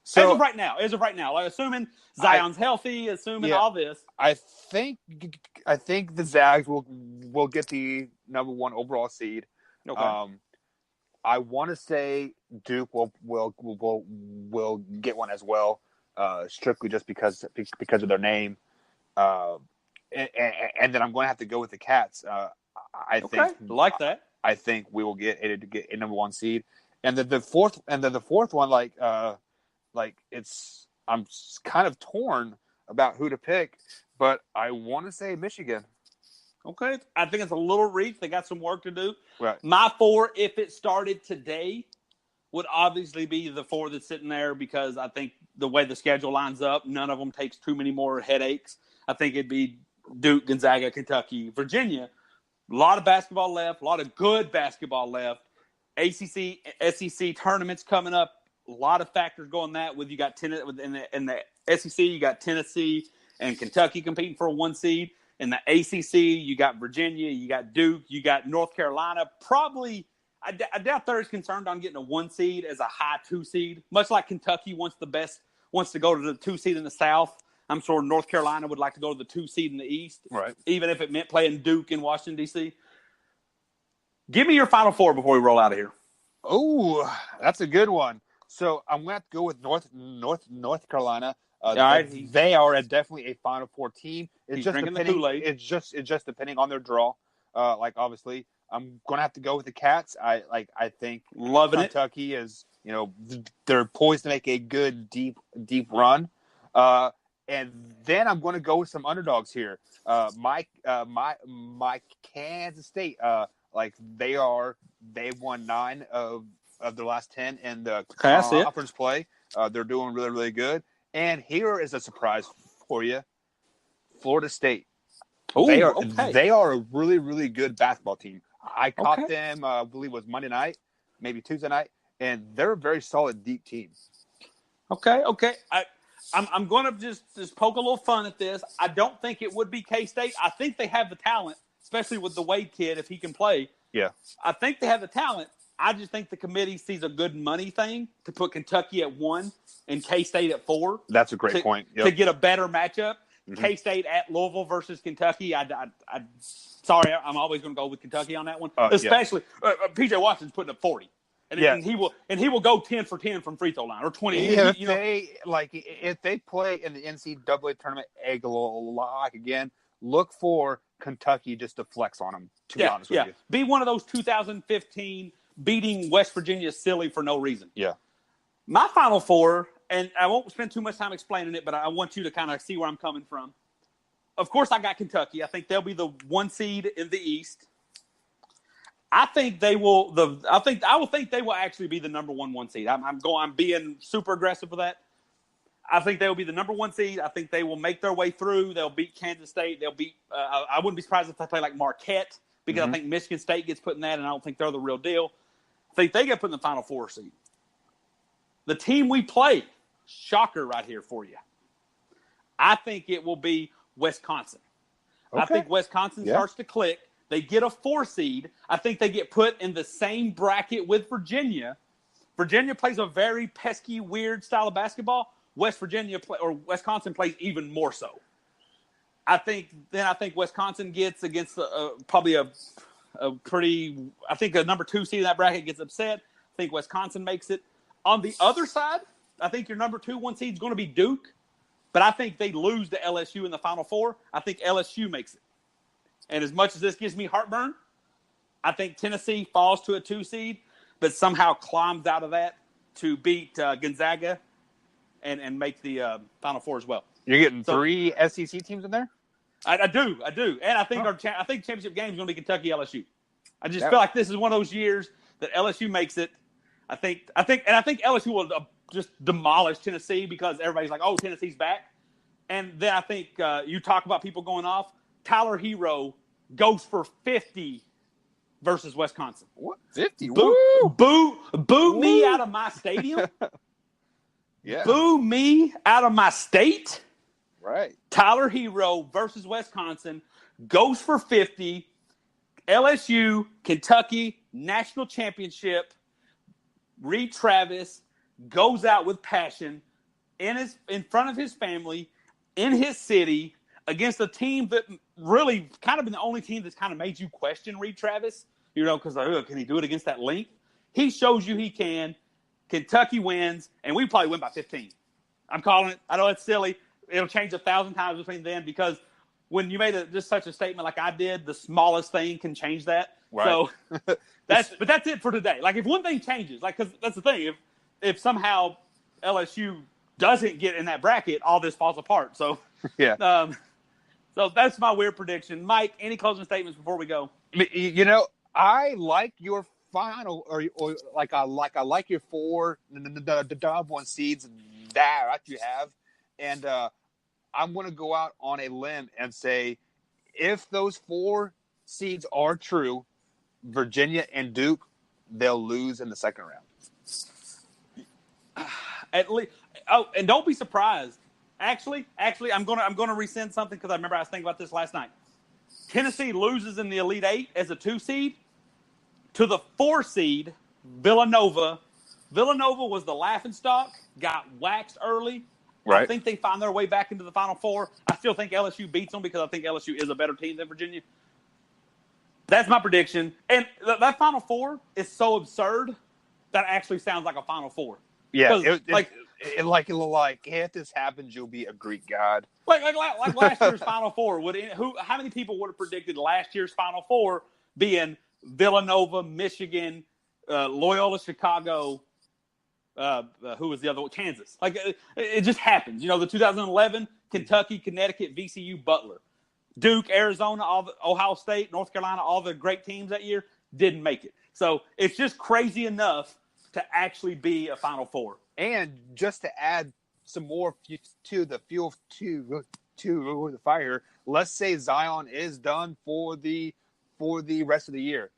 So, as of right now, like assuming Zion's healthy, assuming all this. I think the Zags will get the number 1 overall seed. Okay. I want to say Duke will get one as well, strictly just because of their name. And then I'm going to have to go with the Cats. I think like that. I think we will get a number 1 seed, and then the fourth one, I'm kind of torn about who to pick, but I want to say Michigan. Okay, I think it's a little reach. They got some work to do. Right. My 4, if it started today, would obviously be the 4 that's sitting there because I think the way the schedule lines up, none of them takes too many more headaches. I think it'd be Duke, Gonzaga, Kentucky, Virginia. A lot of basketball left, a lot of good basketball left. ACC, SEC tournaments coming up. A lot of factors going that with you got in the SEC, you got Tennessee and Kentucky competing for a 1 seed. In the ACC, you got Virginia, you got Duke, you got North Carolina. Probably, I doubt they're as concerned on getting a 1 seed as a high 2 seed. Much like Kentucky wants to go to the 2 seed in the South. I'm sure North Carolina would like to go to the 2 seed in the East, right? Even if it meant playing Duke in Washington, D.C. Give me your final 4 before we roll out of here. Oh, that's a good one. So I'm going to have to go with North Carolina. All right. They are definitely a Final Four team. He's drinking the Kool-Aid. It's just depending on their draw. Obviously, I'm going to have to go with the Cats. I think Kentucky is, they're poised to make a good deep run. And then I'm going to go with some underdogs here. My Kansas State, they've won 9 of their last 10 in the conference play. They're doing really, really good. And here is a surprise for you. Florida State. Ooh, they are a really, really good basketball team. I caught Okay. them, I believe it was Monday night, maybe Tuesday night, and they're a very solid, deep team. Okay. I'm going to just poke a little fun at this. I don't think it would be K-State. I think they have the talent, especially with the Wade kid, if he can play. Yeah. I think they have the talent. I just think the committee sees a good money thing to put Kentucky at 1 and K-State at 4. That's a great point. Yep. To get a better matchup. Mm-hmm. K-State at Louisville versus Kentucky. Sorry, I'm always going to go with Kentucky on that one. Especially P.J. Watson's putting up 40. And he will go 10 for 10 from free throw line or 20. If they play in the NCAA tournament again, look for Kentucky just to flex on them. To be honest with you, be one of those 2015 beating West Virginia silly for no reason. Yeah. My Final Four, and I won't spend too much time explaining it, but I want you to kind of see where I'm coming from. Of course, I got Kentucky. I think they'll be the 1 seed in the East. I think they will. I will think they will actually be the number 1 seed. I'm being super aggressive with that. I think they will be the number 1 seed. I think they will make their way through. They'll beat Kansas State. They'll beat. I wouldn't be surprised if they play like Marquette because I think Michigan State gets put in that, and I don't think they're the real deal. I think they get put in the Final Four seed. The team we play, shocker right here for you. I think it will be Wisconsin. Okay. I think Wisconsin starts to click. They get a 4 seed. I think they get put in the same bracket with Virginia. Virginia plays a very pesky, weird style of basketball. Wisconsin plays even more so. I think Wisconsin gets against probably a pretty. I think a number 2 seed in that bracket gets upset. I think Wisconsin makes it. On the other side, I think your number 1 seed is going to be Duke, but I think they lose to LSU in the Final Four. I think LSU makes it. And as much as this gives me heartburn, I think Tennessee falls to a 2 seed, but somehow climbs out of that to beat Gonzaga and make the Final Four as well. You're getting 3 SEC teams in there? I do. And I think I think championship game is going to be Kentucky LSU. I just feel like this is one of those years that LSU makes it. I think LSU will just demolish Tennessee because everybody's like, oh, Tennessee's back. And then I think you talk about people going off. Tyler Hero goes for 50 versus Wisconsin. What? 50? Boo me out of my stadium. Yeah. Boo me out of my state. Right. Tyler Hero versus Wisconsin goes for 50. LSU, Kentucky, national championship. Reed Travis goes out with passion in front of his family, in his city, against a team that really kind of been the only team that's kind of made you question Reed Travis, because can he do it against that length? He shows you he can. Kentucky wins, and we probably win by 15. I'm calling it. I know it's silly. It'll change 1,000 times between then because when you made just such a statement like I did, the smallest thing can change that. Right. So that's it for today. Like if one thing changes, because that's the thing, if somehow LSU doesn't get in that bracket, all this falls apart. So yeah. So that's my weird prediction. Mike, any closing statements before we go? I like your final, or I like your 4 the 1 seeds that you have, and I'm going to go out on a limb and say, if those 4 seeds are true, Virginia and Duke, they'll lose in the second round. At least, and don't be surprised. Actually, I'm gonna rescind something because I remember I was thinking about this last night. Tennessee loses in the Elite 8 as a 2 seed to the 4 seed Villanova. Villanova was the laughingstock, got waxed early. Right. I think they find their way back into the Final Four. I still think LSU beats them because I think LSU is a better team than Virginia. That's my prediction. And that Final Four is so absurd that actually sounds like a Final Four. Yeah, if this happens, you'll be a Greek god. Like last year's Final Four. How many people would have predicted last year's Final Four being Villanova, Michigan, Loyola Chicago, who was the other one? Kansas. It just happens. The 2011 Kentucky, Connecticut, VCU, Butler, Duke, Arizona, Ohio State, North Carolina, all the great teams that year didn't make it. So it's just crazy enough to actually be a Final Four. And just to add some more to the fuel to the fire, let's say Zion is done for the rest of the year.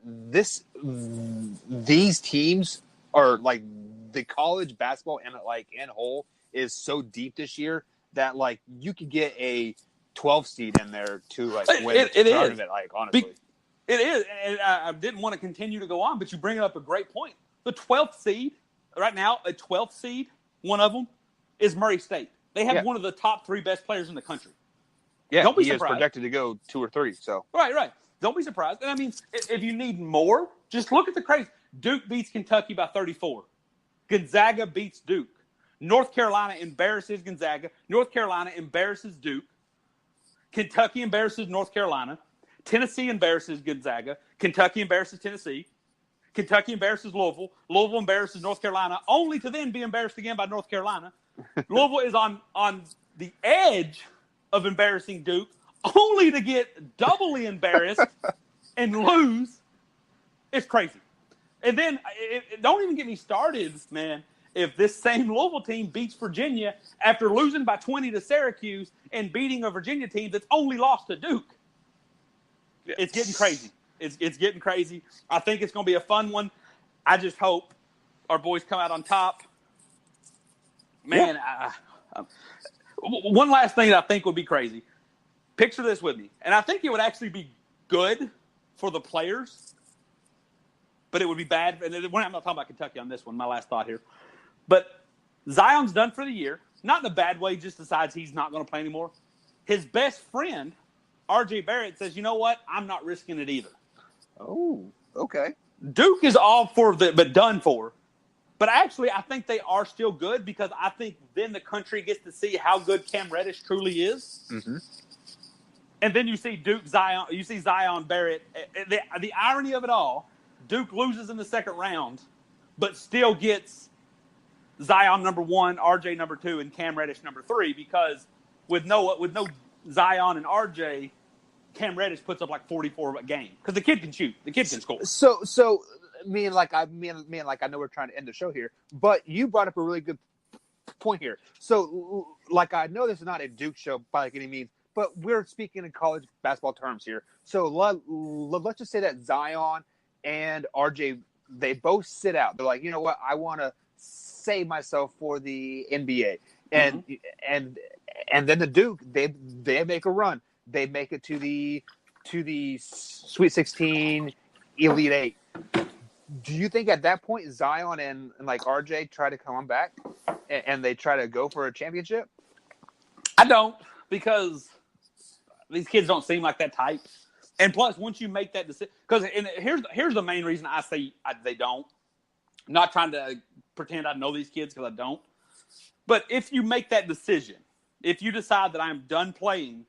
these teams are like the college basketball and in whole is so deep this year that like you could get a 12 seed in there to like win the tournament. Like honestly, it is. And I didn't want to continue to go on, but you bring up a great point. The 12th seed right now, a 12th seed, one of them is Murray State. They have one of the top 3 best players in the country. Yeah, don't be he surprised. is projected to go 2 or 3. So right. Don't be surprised. And I mean, if you need more, just look at the crazy. Duke beats Kentucky by 34. Gonzaga beats Duke. North Carolina embarrasses Gonzaga. North Carolina embarrasses Duke. Kentucky embarrasses North Carolina. Tennessee embarrasses Gonzaga. Kentucky embarrasses Tennessee. Kentucky embarrasses Louisville. Louisville embarrasses North Carolina, only to then be embarrassed again by North Carolina. Louisville is on the edge of embarrassing Duke, only to get doubly embarrassed and lose. It's crazy. And then, don't even get me started, man, if this same Louisville team beats Virginia after losing by 20 to Syracuse and beating a Virginia team that's only lost to Duke. Yes. It's getting crazy. It's getting crazy. I think it's going to be a fun one. I just hope our boys come out on top. Man, one last thing that I think would be crazy. Picture this with me. And I think it would actually be good for the players, but it would be bad. And I'm not talking about Kentucky on this one, my last thought here. But Zion's done for the year. Not in a bad way, just decides he's not going to play anymore. His best friend, R.J. Barrett, says, you know what? I'm not risking it either. Oh, okay. Duke is all for but done for. But actually, I think they are still good because I think then the country gets to see how good Cam Reddish truly is. Mm-hmm. And then you see Zion Barrett. The irony of it all, Duke loses in the second round, but still gets Zion number 1, RJ number 2, and Cam Reddish number 3 because with no Zion and RJ, Cam Reddish puts up like 44 a game because the kid can shoot, the kid can score. So me and I know we're trying to end the show here, but you brought up a really good point here. So like I know this is not a Duke show by like any means, but we're speaking in college basketball terms here. So let's just say that Zion and RJ, they both sit out. They're like, you know what, I want to save myself for the NBA, and then the Duke they make a run. They make it to the Sweet 16, Elite 8. Do you think at that point Zion and like RJ try to come back and they try to go for a championship? I don't, because these kids don't seem like that type. And plus, once you make that decision, because here's the main reason I say they don't. I'm not trying to pretend I know these kids because I don't. But if you make that decision, if you decide that I'm done playing,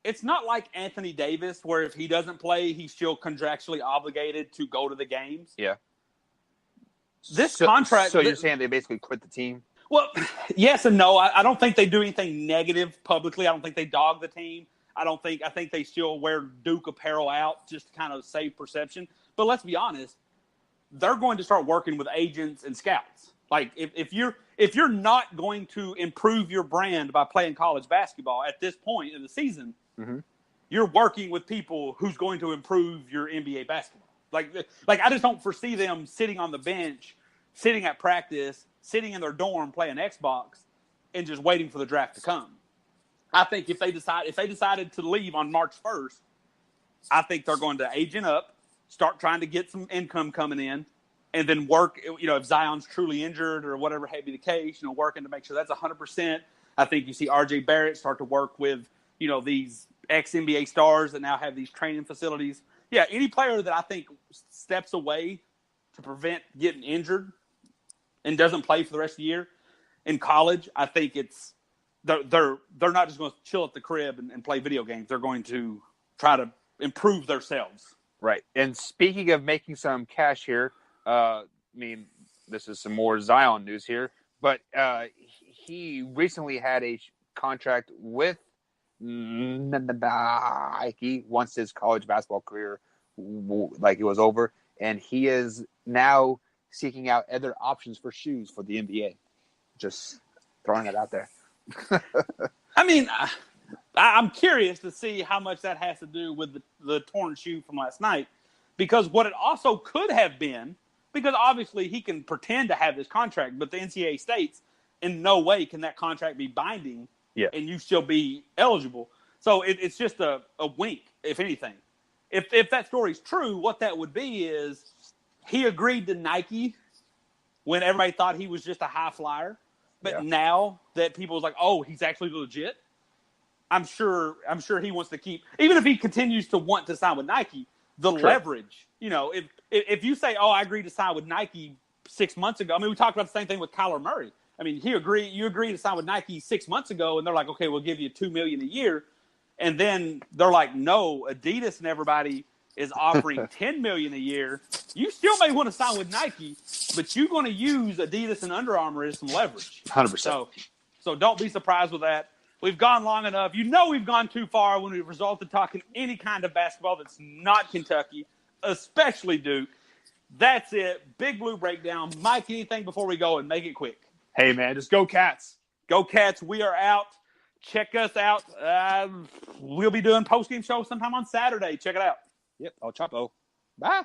it's not like Anthony Davis where if he doesn't play, he's still contractually obligated to go to the games. Yeah. Contract. So you're saying they basically quit the team? Well, yes and no. I don't think they do anything negative publicly. I don't think they dog the team. I think they still wear Duke apparel out just to kind of save perception. But let's be honest, they're going to start working with agents and scouts. Like if you're not going to improve your brand by playing college basketball at this point in the season, mm-hmm. you're working with people who's going to improve your NBA basketball. Like I just don't foresee them sitting on the bench, sitting at practice, sitting in their dorm playing Xbox, and just waiting for the draft to come. I think if they decided to leave on March 1st, I think they're going to agent up, start trying to get some income coming in, and then work, if Zion's truly injured or whatever may be the case, working to make sure that's 100%. I think you see R.J. Barrett start to work with, these ex-NBA stars that now have these training facilities. Yeah, any player that I think steps away to prevent getting injured and doesn't play for the rest of the year in college, I think they're not just going to chill at the crib and play video games. They're going to try to improve themselves. Right. And speaking of making some cash here, this is some more Zion news here, but he recently had a contract with Nike once his college basketball career it was over, and he is now seeking out other options for shoes for the NBA. Just throwing it out there. I'm curious to see how much that has to do with the torn shoe from last night. Because what it also could have been, because obviously he can pretend to have this contract, but the NCAA states in no way can that contract be binding and you still be eligible. So it's just a wink, if anything. If that story's true, what that would be is he agreed to Nike when everybody thought he was just a high flyer. But now that people was like, oh, he's actually legit, I'm sure he wants to keep, even if he continues to want to sign with Nike, the leverage. You know, if you say, oh, I agreed to sign with Nike 6 months ago. I mean, we talked about the same thing with Kyler Murray. I mean, you agreed to sign with Nike 6 months ago, and they're like, okay, we'll give you $2 million a year. And then they're like, no, Adidas and everybody is offering $10 million a year. You still may want to sign with Nike, but you're going to use Adidas and Under Armour as some leverage. 100%. So don't be surprised with that. We've gone long enough. You know we've gone too far when we've resorted to talking any kind of basketball that's not Kentucky, especially Duke. That's it. Big Blue Breakdown. Mike, anything before we go, and make it quick? Hey, man, just go Cats. Go Cats. We are out. Check us out. We'll be doing post-game show sometime on Saturday. Check it out. Yep. El Chapo. Bye.